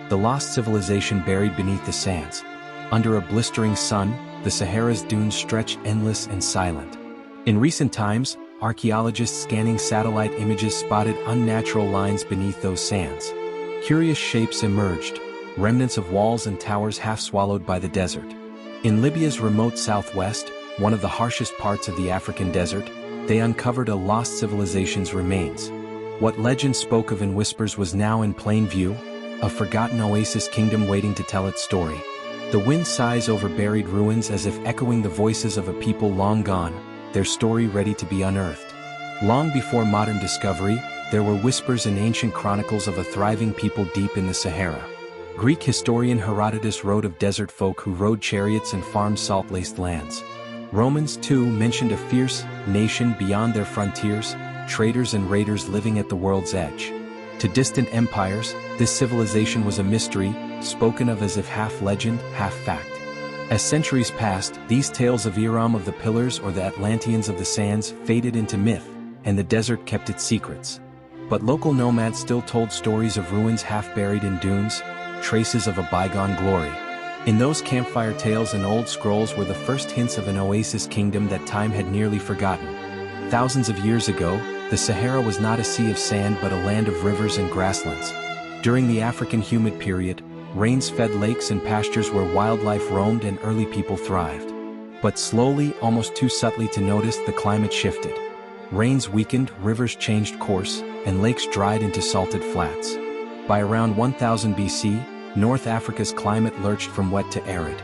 the lost civilization buried beneath the sands. Under a blistering sun, the Sahara's dunes stretch endless and silent. In recent times, archaeologists scanning satellite images spotted unnatural lines beneath those sands. Curious shapes emerged, remnants of walls and towers half swallowed by the desert. In Libya's remote southwest, one of the harshest parts of the African desert, they uncovered a lost civilization's remains. What legend spoke of in whispers was now in plain view, a forgotten oasis kingdom waiting to tell its story. The wind sighs over buried ruins as if echoing the voices of a people long gone, their story ready to be unearthed. Long before modern discovery, there were whispers in ancient chronicles of a thriving people deep in the Sahara. Greek historian Herodotus wrote of desert folk who rode chariots and farmed salt-laced lands. Romans, too, mentioned a fierce nation beyond their frontiers, traders and raiders living at the world's edge. To distant empires, this civilization was a mystery, spoken of as if half legend, half fact. As centuries passed, these tales of Iram of the Pillars or the Atlanteans of the Sands faded into myth, and the desert kept its secrets. But local nomads still told stories of ruins half buried in dunes, traces of a bygone glory. In those campfire tales and old scrolls were the first hints of an oasis kingdom that time had nearly forgotten. Thousands of years ago, the Sahara was not a sea of sand but a land of rivers and grasslands. During the African humid period, rains fed lakes and pastures where wildlife roamed and early people thrived. But slowly, almost too subtly to notice, the climate shifted. Rains weakened, rivers changed course, and lakes dried into salted flats. By around 1000 BC, North Africa's climate lurched from wet to arid.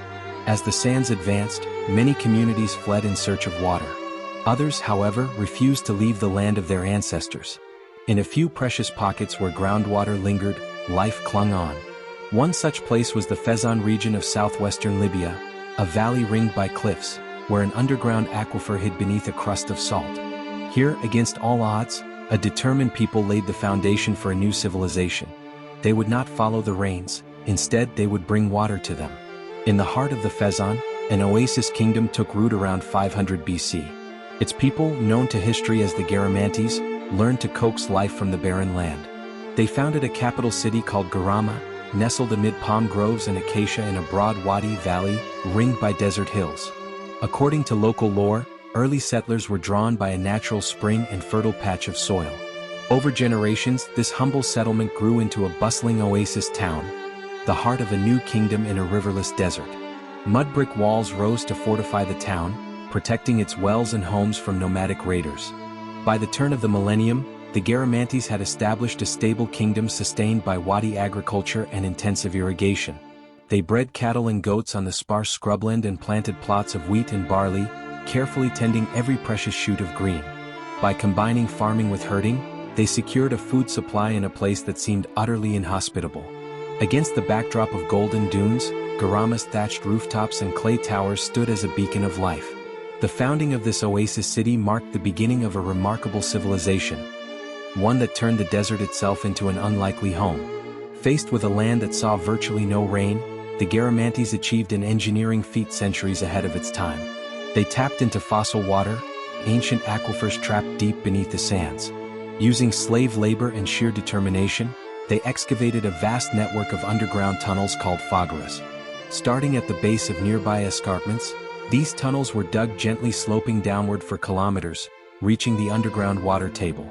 As the sands advanced, many communities fled in search of water. Others, however, refused to leave the land of their ancestors. In a few precious pockets where groundwater lingered, life clung on. One such place was the Fezzan region of southwestern Libya, a valley ringed by cliffs, where an underground aquifer hid beneath a crust of salt. Here, against all odds, a determined people laid the foundation for a new civilization. They would not follow the rains, instead they would bring water to them. In the heart of the Fezzan, an oasis kingdom took root around 500 BC. Its people, known to history as the Garamantes, learned to coax life from the barren land. They founded a capital city called Garama, nestled amid palm groves and acacia in a broad wadi valley, ringed by desert hills. According to local lore, early settlers were drawn by a natural spring and fertile patch of soil. Over generations, this humble settlement grew into a bustling oasis town, the heart of a new kingdom in a riverless desert. Mud brick walls rose to fortify the town, protecting its wells and homes from nomadic raiders. By the turn of the millennium, the Garamantes had established a stable kingdom sustained by wadi agriculture and intensive irrigation. They bred cattle and goats on the sparse scrubland and planted plots of wheat and barley, carefully tending every precious shoot of green. By combining farming with herding, they secured a food supply in a place that seemed utterly inhospitable. Against the backdrop of golden dunes, Garama's thatched rooftops and clay towers stood as a beacon of life. The founding of this oasis city marked the beginning of a remarkable civilization, one that turned the desert itself into an unlikely home. Faced with a land that saw virtually no rain, the Garamantes achieved an engineering feat centuries ahead of its time. They tapped into fossil water, ancient aquifers trapped deep beneath the sands. Using slave labor and sheer determination, they excavated a vast network of underground tunnels called fagaras. Starting at the base of nearby escarpments, these tunnels were dug gently sloping downward for kilometers, reaching the underground water table.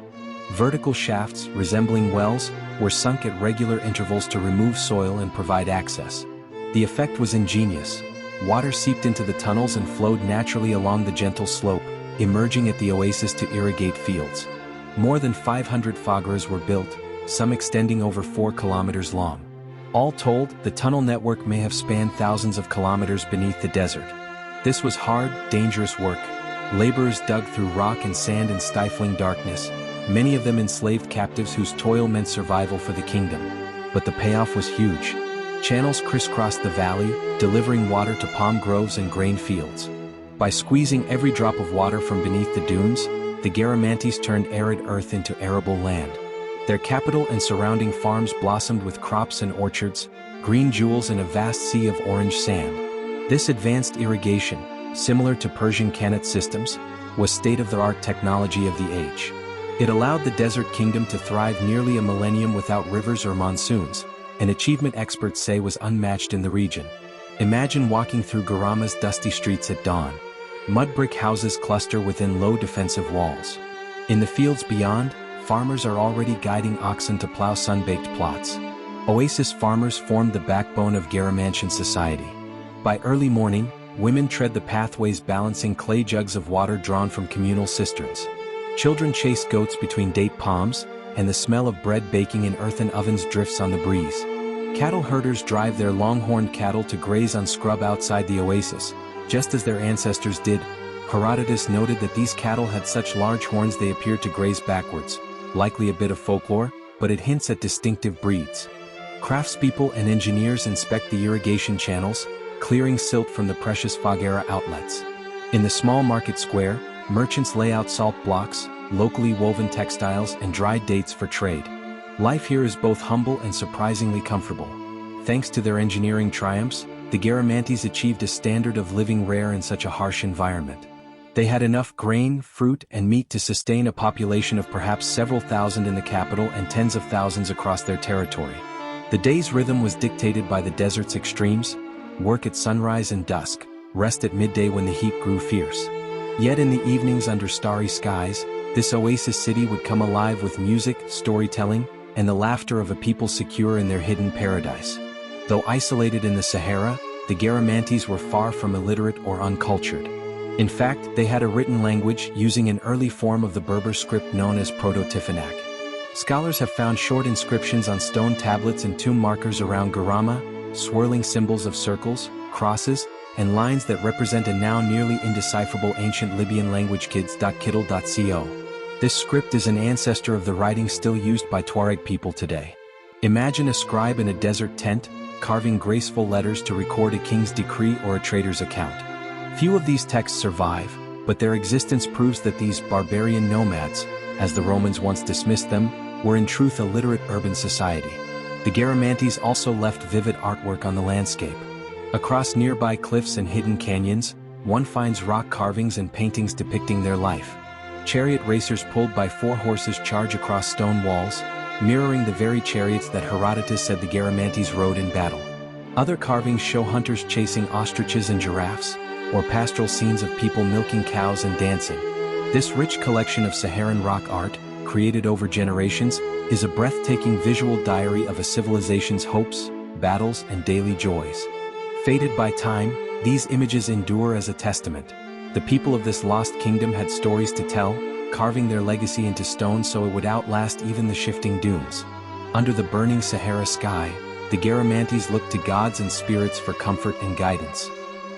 Vertical shafts, resembling wells, were sunk at regular intervals to remove soil and provide access. The effect was ingenious. Water seeped into the tunnels and flowed naturally along the gentle slope, emerging at the oasis to irrigate fields. More than 500 fagaras were built, some extending over 4 kilometers long. All told, the tunnel network may have spanned thousands of kilometers beneath the desert. This was hard, dangerous work. Laborers dug through rock and sand in stifling darkness, many of them enslaved captives whose toil meant survival for the kingdom. But the payoff was huge. Channels crisscrossed the valley, delivering water to palm groves and grain fields. By squeezing every drop of water from beneath the dunes, the Garamantes turned arid earth into arable land. Their capital and surrounding farms blossomed with crops and orchards, green jewels in a vast sea of orange sand. This advanced irrigation, similar to Persian canal systems, was state-of-the-art technology of the age. It allowed the desert kingdom to thrive nearly a millennium without rivers or monsoons, an achievement experts say was unmatched in the region. Imagine walking through Garama's dusty streets at dawn. Mud brick houses cluster within low defensive walls. In the fields beyond, farmers are already guiding oxen to plow sun-baked plots. Oasis farmers formed the backbone of Garamantes society. By early morning, women tread the pathways balancing clay jugs of water drawn from communal cisterns. Children chase goats between date palms, and the smell of bread baking in earthen ovens drifts on the breeze. Cattle herders drive their long-horned cattle to graze on scrub outside the oasis, just as their ancestors did. Herodotus noted that these cattle had such large horns they appeared to graze backwards, likely a bit of folklore, but it hints at distinctive breeds. Craftspeople and engineers inspect the irrigation channels, clearing silt from the precious Sahara outlets. In the small market square, merchants lay out salt blocks, locally woven textiles, and dried dates for trade. Life here is both humble and surprisingly comfortable. Thanks to their engineering triumphs, the Garamantes achieved a standard of living rare in such a harsh environment. They had enough grain, fruit, and meat to sustain a population of perhaps several thousand in the capital and tens of thousands across their territory. The day's rhythm was dictated by the desert's extremes: work at sunrise and dusk, rest at midday when the heat grew fierce. Yet in the evenings under starry skies, this oasis city would come alive with music, storytelling, and the laughter of a people secure in their hidden paradise. Though isolated in the Sahara, the Garamantes were far from illiterate or uncultured. In fact, they had a written language using an early form of the Berber script known as Proto-Tifinagh. Scholars have found short inscriptions on stone tablets and tomb markers around Garama, swirling symbols of circles, crosses, and lines that represent a now nearly indecipherable ancient Libyan language. Kids.kiddle.co. This script is an ancestor of the writing still used by Tuareg people today. Imagine a scribe in a desert tent, carving graceful letters to record a king's decree or a trader's account. Few of these texts survive, but their existence proves that these barbarian nomads, as the Romans once dismissed them, were in truth a literate urban society. The Garamantes also left vivid artwork on the landscape. Across nearby cliffs and hidden canyons, one finds rock carvings and paintings depicting their life. Chariot racers pulled by 4 horses charge across stone walls, mirroring the very chariots that Herodotus said the Garamantes rode in battle. Other carvings show hunters chasing ostriches and giraffes, or pastoral scenes of people milking cows and dancing. This rich collection of Saharan rock art, created over generations, is a breathtaking visual diary of a civilization's hopes, battles, and daily joys. Faded by time, these images endure as a testament. The people of this lost kingdom had stories to tell, carving their legacy into stone so it would outlast even the shifting dunes. Under the burning Sahara sky, the Garamantes looked to gods and spirits for comfort and guidance.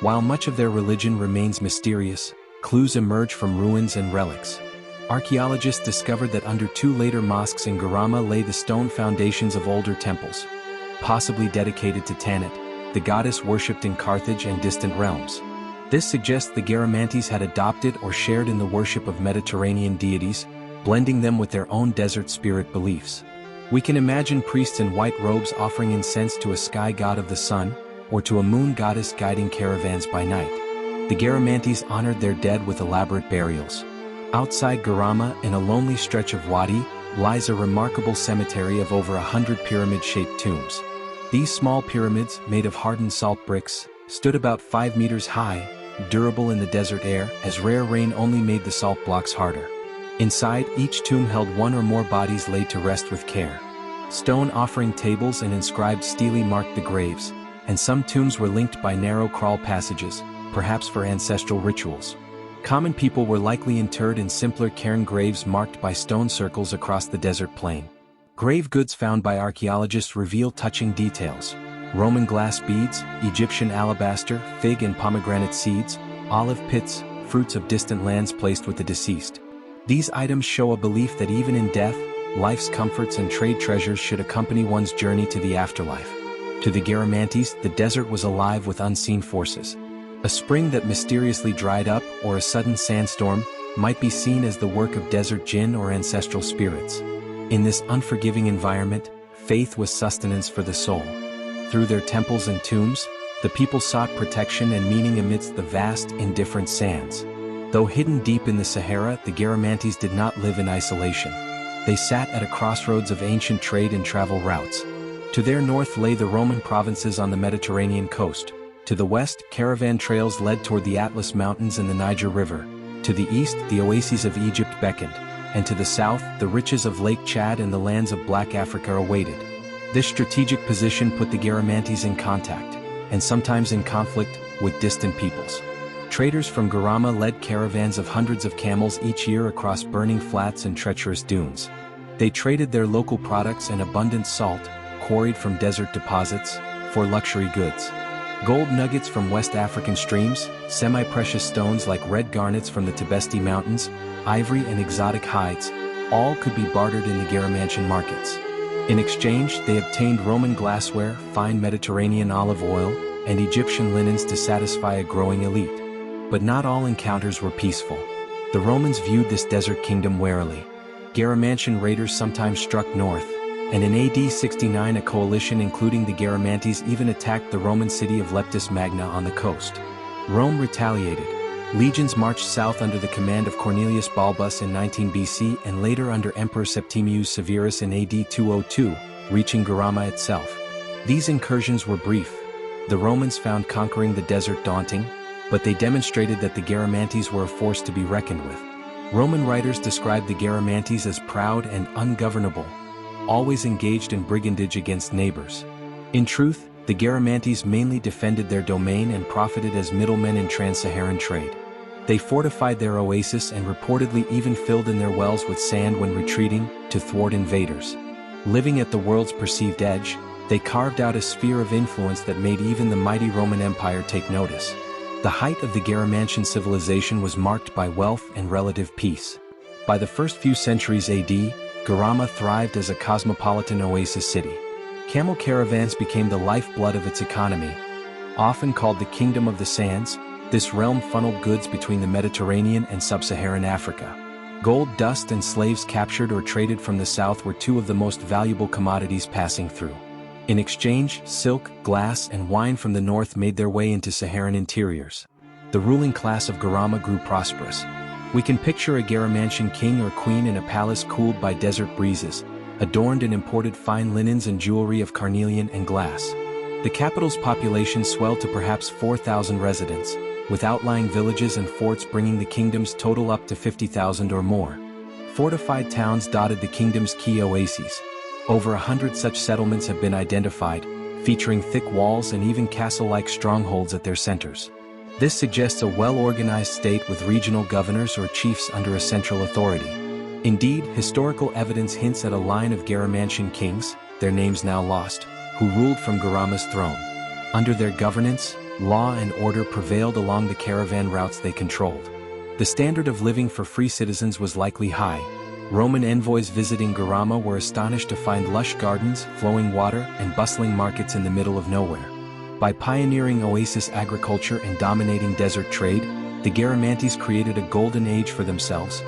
While much of their religion remains mysterious, clues emerge from ruins and relics. Archaeologists discovered that under 2 later mosques in Garama lay the stone foundations of older temples, possibly dedicated to Tanit, the goddess worshipped in Carthage and distant realms. This suggests the Garamantes had adopted or shared in the worship of Mediterranean deities, blending them with their own desert spirit beliefs. We can imagine priests in white robes offering incense to a sky god of the sun, or to a moon goddess guiding caravans by night. The Garamantes honored their dead with elaborate burials. Outside Garama, in a lonely stretch of wadi, lies a remarkable cemetery of over 100 pyramid-shaped tombs. These small pyramids, made of hardened salt bricks, stood about 5 meters high, durable in the desert air, as rare rain only made the salt blocks harder. Inside, each tomb held 1 or more bodies laid to rest with care. Stone offering tables and inscribed stelae marked the graves, and some tombs were linked by narrow crawl passages, perhaps for ancestral rituals. Common people were likely interred in simpler cairn graves marked by stone circles across the desert plain. Grave goods found by archaeologists reveal touching details: Roman glass beads, Egyptian alabaster, fig and pomegranate seeds, olive pits, fruits of distant lands placed with the deceased. These items show a belief that even in death, life's comforts and trade treasures should accompany one's journey to the afterlife. To the Garamantes, the desert was alive with unseen forces. A spring that mysteriously dried up, or a sudden sandstorm, might be seen as the work of desert jinn or ancestral spirits. In this unforgiving environment, faith was sustenance for the soul. Through their temples and tombs, the people sought protection and meaning amidst the vast, indifferent sands. Though hidden deep in the Sahara, the Garamantes did not live in isolation. They sat at a crossroads of ancient trade and travel routes. To their north lay the Roman provinces on the Mediterranean coast. To the west, caravan trails led toward the Atlas Mountains and the Niger River. To the east, the oases of Egypt beckoned. And to the south, the riches of Lake Chad and the lands of Black Africa awaited. This strategic position put the Garamantes in contact, and sometimes in conflict, with distant peoples. Traders from Garama led caravans of hundreds of camels each year across burning flats and treacherous dunes. They traded their local products and abundant salt, quarried from desert deposits, for luxury goods. Gold nuggets from West African streams, semi-precious stones like red garnets from the Tibesti Mountains, ivory and exotic hides, all could be bartered in the Garamantian markets. In exchange, they obtained Roman glassware, fine Mediterranean olive oil, and Egyptian linens to satisfy a growing elite. But not all encounters were peaceful. The Romans viewed this desert kingdom warily. Garamantian raiders sometimes struck north, and in AD 69 a coalition including the Garamantes even attacked the Roman city of Leptis Magna on the coast. Rome retaliated. Legions marched south under the command of Cornelius Balbus in 19 BC and later under Emperor Septimius Severus in AD 202, reaching Garama itself. These incursions were brief. The Romans found conquering the desert daunting, but they demonstrated that the Garamantes were a force to be reckoned with. Roman writers described the Garamantes as proud and ungovernable, always engaged in brigandage against neighbors. In truth, the Garamantes mainly defended their domain and profited as middlemen in trans-Saharan trade. They fortified their oasis and reportedly even filled in their wells with sand when retreating, to thwart invaders. Living at the world's perceived edge, they carved out a sphere of influence that made even the mighty Roman Empire take notice. The height of the Garamantian civilization was marked by wealth and relative peace. By the first few centuries AD, Garama thrived as a cosmopolitan oasis city. Camel caravans became the lifeblood of its economy. Often called the Kingdom of the Sands, this realm funneled goods between the Mediterranean and sub-Saharan Africa. Gold dust and slaves captured or traded from the south were two of the most valuable commodities passing through. In exchange, silk, glass, and wine from the north made their way into Saharan interiors. The ruling class of Garama grew prosperous. We can picture a Garamantian king or queen in a palace cooled by desert breezes, adorned in imported fine linens and jewelry of carnelian and glass. The capital's population swelled to perhaps 4,000 residents, with outlying villages and forts bringing the kingdom's total up to 50,000 or more. Fortified towns dotted the kingdom's key oases. Over 100 such settlements have been identified, featuring thick walls and even castle-like strongholds at their centers. This suggests a well-organized state with regional governors or chiefs under a central authority. Indeed, historical evidence hints at a line of Garamantian kings, their names now lost, who ruled from Garama's throne. Under their governance, law and order prevailed along the caravan routes they controlled. The standard of living for free citizens was likely high. Roman envoys visiting Garama were astonished to find lush gardens, flowing water, and bustling markets in the middle of nowhere. By pioneering oasis agriculture and dominating desert trade, the Garamantes created a golden age for themselves,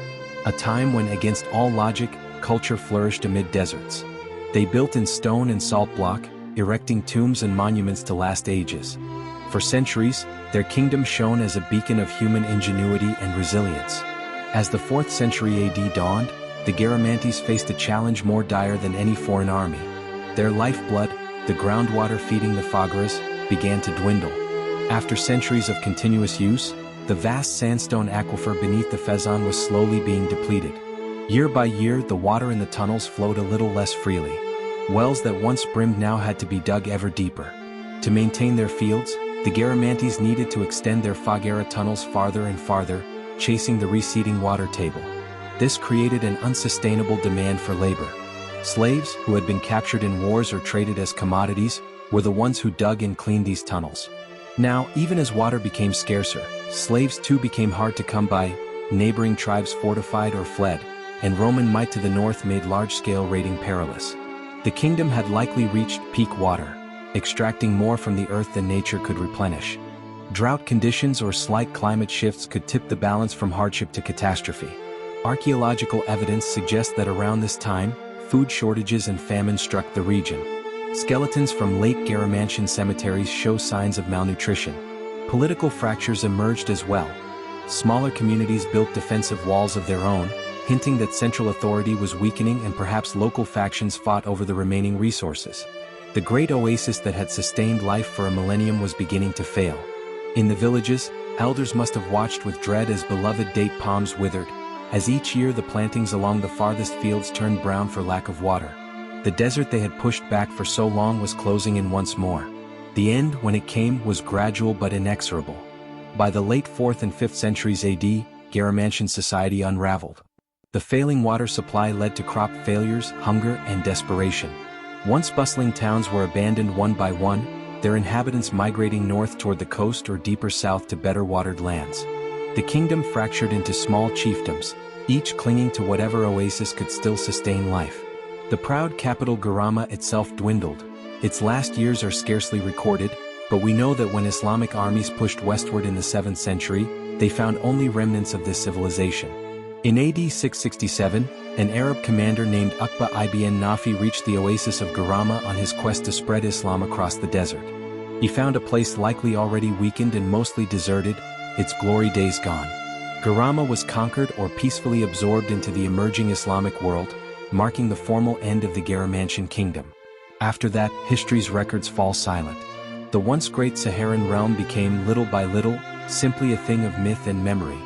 a time when, against all logic, culture flourished amid deserts. They built in stone and salt block, erecting tombs and monuments to last ages. For centuries, their kingdom shone as a beacon of human ingenuity and resilience. As the 4th century AD dawned, the Garamantes faced a challenge more dire than any foreign army. Their lifeblood, the groundwater feeding the Fogaras, began to dwindle. After centuries of continuous use, the vast sandstone aquifer beneath the Fezzan was slowly being depleted. Year by year, the water in the tunnels flowed a little less freely. Wells that once brimmed now had to be dug ever deeper. To maintain their fields, the Garamantes needed to extend their Fogara tunnels farther and farther, chasing the receding water table. This created an unsustainable demand for labor. Slaves, who had been captured in wars or traded as commodities, were the ones who dug and cleaned these tunnels. Now, even as water became scarcer, slaves too became hard to come by. Neighboring tribes fortified or fled, and Roman might to the north made large-scale raiding perilous. The kingdom had likely reached peak water, extracting more from the earth than nature could replenish. Drought conditions or slight climate shifts could tip the balance from hardship to catastrophe. Archaeological evidence suggests that around this time, food shortages and famine struck the region. Skeletons from late Garamantian cemeteries show signs of malnutrition. Political fractures emerged as well. Smaller communities built defensive walls of their own, hinting that central authority was weakening and perhaps local factions fought over the remaining resources. The great oasis that had sustained life for a millennium was beginning to fail. In the villages, elders must have watched with dread as beloved date palms withered, as each year the plantings along the farthest fields turned brown for lack of water. The desert they had pushed back for so long was closing in once more. The end, when it came, was gradual but inexorable. By the late 4th and 5th centuries AD, Garamantes society unraveled. The failing water supply led to crop failures, hunger, and desperation. Once bustling towns were abandoned one by one, their inhabitants migrating north toward the coast or deeper south to better watered lands. The kingdom fractured into small chiefdoms, each clinging to whatever oasis could still sustain life. The proud capital Garama itself dwindled. Its last years are scarcely recorded, but we know that when Islamic armies pushed westward in the 7th century, they found only remnants of this civilization. In AD 667, an Arab commander named Uqba ibn Nafi reached the oasis of Garama on his quest to spread Islam across the desert. He found a place likely already weakened and mostly deserted, its glory days gone. Garama was conquered or peacefully absorbed into the emerging Islamic world, marking the formal end of the Garamantes kingdom. After that, history's records fall silent. The once great Saharan realm became little by little, simply a thing of myth and memory.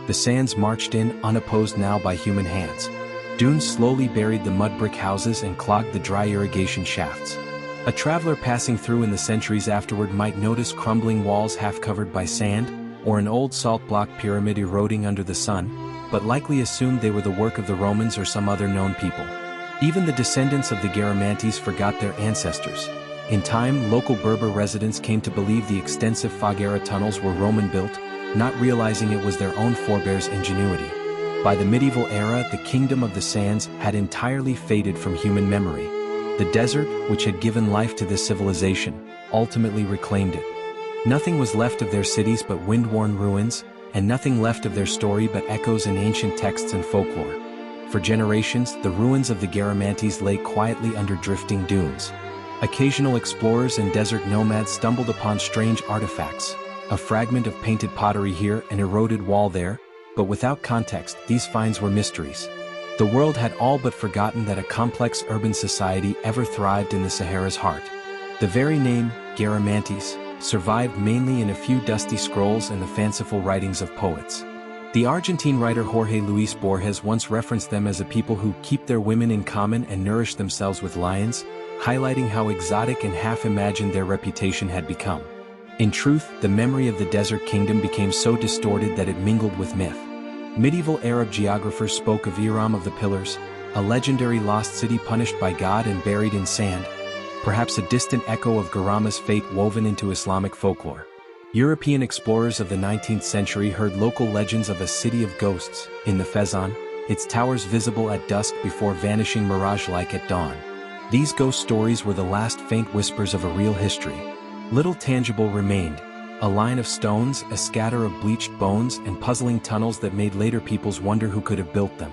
The sands marched in, unopposed now by human hands. Dunes slowly buried the mud brick houses and clogged the dry irrigation shafts. A traveler passing through in the centuries afterward might notice crumbling walls half covered by sand, or an old salt block pyramid eroding under the sun, but likely assumed they were the work of the Romans or some other known people. Even the descendants of the Garamantes forgot their ancestors. In time, local Berber residents came to believe the extensive Foggara tunnels were Roman-built, not realizing it was their own forebears' ingenuity. By the medieval era, the kingdom of the sands had entirely faded from human memory. The desert, which had given life to this civilization, ultimately reclaimed it. Nothing was left of their cities but wind-worn ruins, and nothing left of their story but echoes in ancient texts and folklore. For generations, the ruins of the Garamantes lay quietly under drifting dunes. Occasional explorers and desert nomads stumbled upon strange artifacts, a fragment of painted pottery here, an eroded wall there, but without context, these finds were mysteries. The world had all but forgotten that a complex urban society ever thrived in the Sahara's heart. The very name, Garamantes, survived mainly in a few dusty scrolls and the fanciful writings of poets. The Argentine writer Jorge Luis Borges once referenced them as a people who keep their women in common and nourish themselves with lions, highlighting how exotic and half-imagined their reputation had become. In truth, the memory of the desert kingdom became so distorted that it mingled with myth. Medieval Arab geographers spoke of Iram of the Pillars, a legendary lost city punished by God and buried in sand, perhaps a distant echo of Garama's fate woven into Islamic folklore. European explorers of the 19th century heard local legends of a city of ghosts, in the Fezzan, its towers visible at dusk before vanishing mirage-like at dawn. These ghost stories were the last faint whispers of a real history. Little tangible remained, a line of stones, a scatter of bleached bones, and puzzling tunnels that made later peoples wonder who could have built them.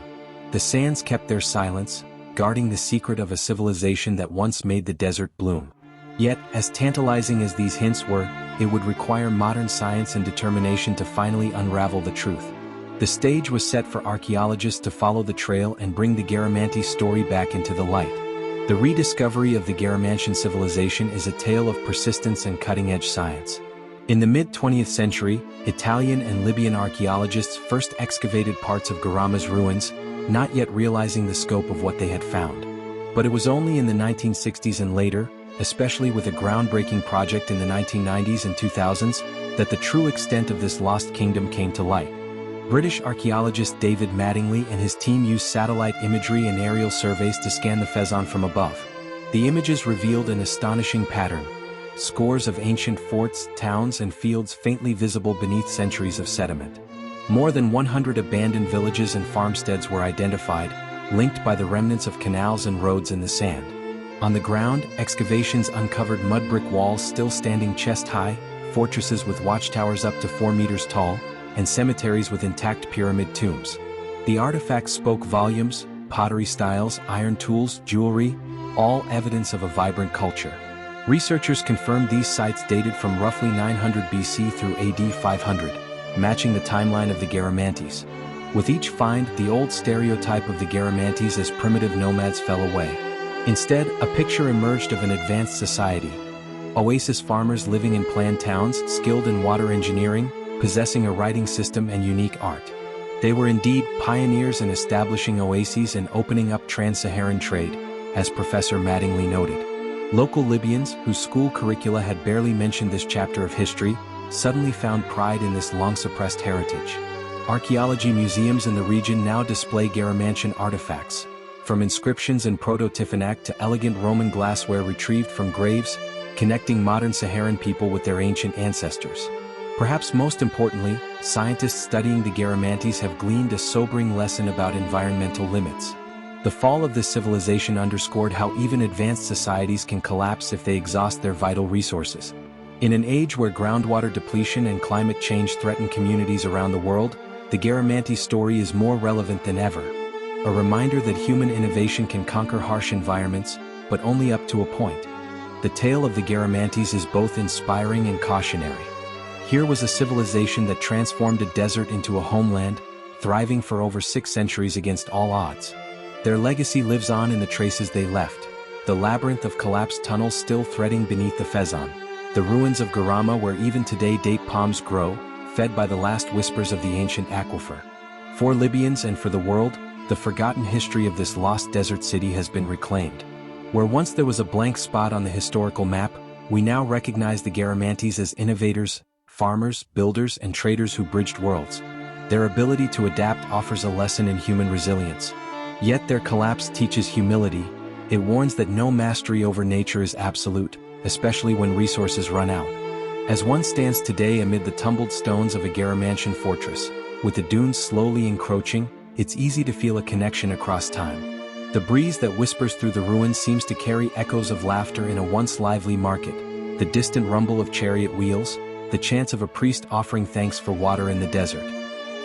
The sands kept their silence, guarding the secret of a civilization that once made the desert bloom. Yet, as tantalizing as these hints were, it would require modern science and determination to finally unravel the truth. The stage was set for archaeologists to follow the trail and bring the Garamantes story back into the light. The rediscovery of the Garamantes civilization is a tale of persistence and cutting-edge science. In the mid-20th century, Italian and Libyan archaeologists first excavated parts of Garama's ruins, not yet realizing the scope of what they had found. But it was only in the 1960s and later, especially with a groundbreaking project in the 1990s and 2000s, that the true extent of this lost kingdom came to light. British archaeologist David Mattingly and his team used satellite imagery and aerial surveys to scan the Fezzan from above. The images revealed an astonishing pattern: scores of ancient forts, towns, and fields faintly visible beneath centuries of sediment. More than 100 abandoned villages and farmsteads were identified, linked by the remnants of canals and roads in the sand. On the ground, excavations uncovered mud brick walls still standing chest-high, fortresses with watchtowers up to 4 meters tall, and cemeteries with intact pyramid tombs. The artifacts spoke volumes: pottery styles, iron tools, jewelry, all evidence of a vibrant culture. Researchers confirmed these sites dated from roughly 900 BC through AD 500, matching the timeline of the Garamantes. With each find, the old stereotype of the Garamantes as primitive nomads fell away. Instead, a picture emerged of an advanced society. Oasis farmers living in planned towns, skilled in water engineering, possessing a writing system and unique art. They were indeed pioneers in establishing oases and opening up trans-Saharan trade, as Professor Mattingly noted. Local Libyans, whose school curricula had barely mentioned this chapter of history, suddenly found pride in this long-suppressed heritage. Archaeology museums in the region now display Garamantes artifacts, from inscriptions and proto-Tifinagh to elegant Roman glassware retrieved from graves, connecting modern Saharan people with their ancient ancestors. Perhaps most importantly, scientists studying the Garamantes have gleaned a sobering lesson about environmental limits. The fall of this civilization underscored how even advanced societies can collapse if they exhaust their vital resources. In an age where groundwater depletion and climate change threaten communities around the world, the Garamantes story is more relevant than ever. A reminder that human innovation can conquer harsh environments, but only up to a point. The tale of the Garamantes is both inspiring and cautionary. Here was a civilization that transformed a desert into a homeland, thriving for over 6 centuries against all odds. Their legacy lives on in the traces they left, the labyrinth of collapsed tunnels still threading beneath the Fezzan, the ruins of Garama where even today date palms grow, fed by the last whispers of the ancient aquifer. For Libyans and for the world, the forgotten history of this lost desert city has been reclaimed. Where once there was a blank spot on the historical map, we now recognize the Garamantes as innovators, farmers, builders, and traders who bridged worlds. Their ability to adapt offers a lesson in human resilience. Yet their collapse teaches humility. It warns that no mastery over nature is absolute, especially when resources run out. As one stands today amid the tumbled stones of a Garamantes fortress, with the dunes slowly encroaching, it's easy to feel a connection across time. The breeze that whispers through the ruins seems to carry echoes of laughter in a once lively market, the distant rumble of chariot wheels, the chants of a priest offering thanks for water in the desert.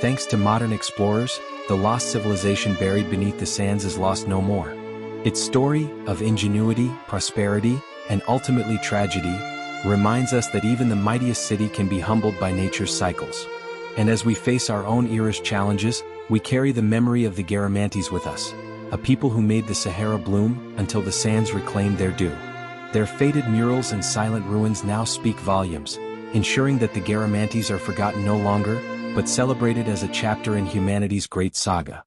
Thanks to modern explorers, the lost civilization buried beneath the sands is lost no more. Its story of ingenuity, prosperity, and ultimately tragedy reminds us that even the mightiest city can be humbled by nature's cycles. And as we face our own era's challenges, we carry the memory of the Garamantes with us, a people who made the Sahara bloom until the sands reclaimed their due. Their faded murals and silent ruins now speak volumes, ensuring that the Garamantes are forgotten no longer, but celebrated as a chapter in humanity's great saga.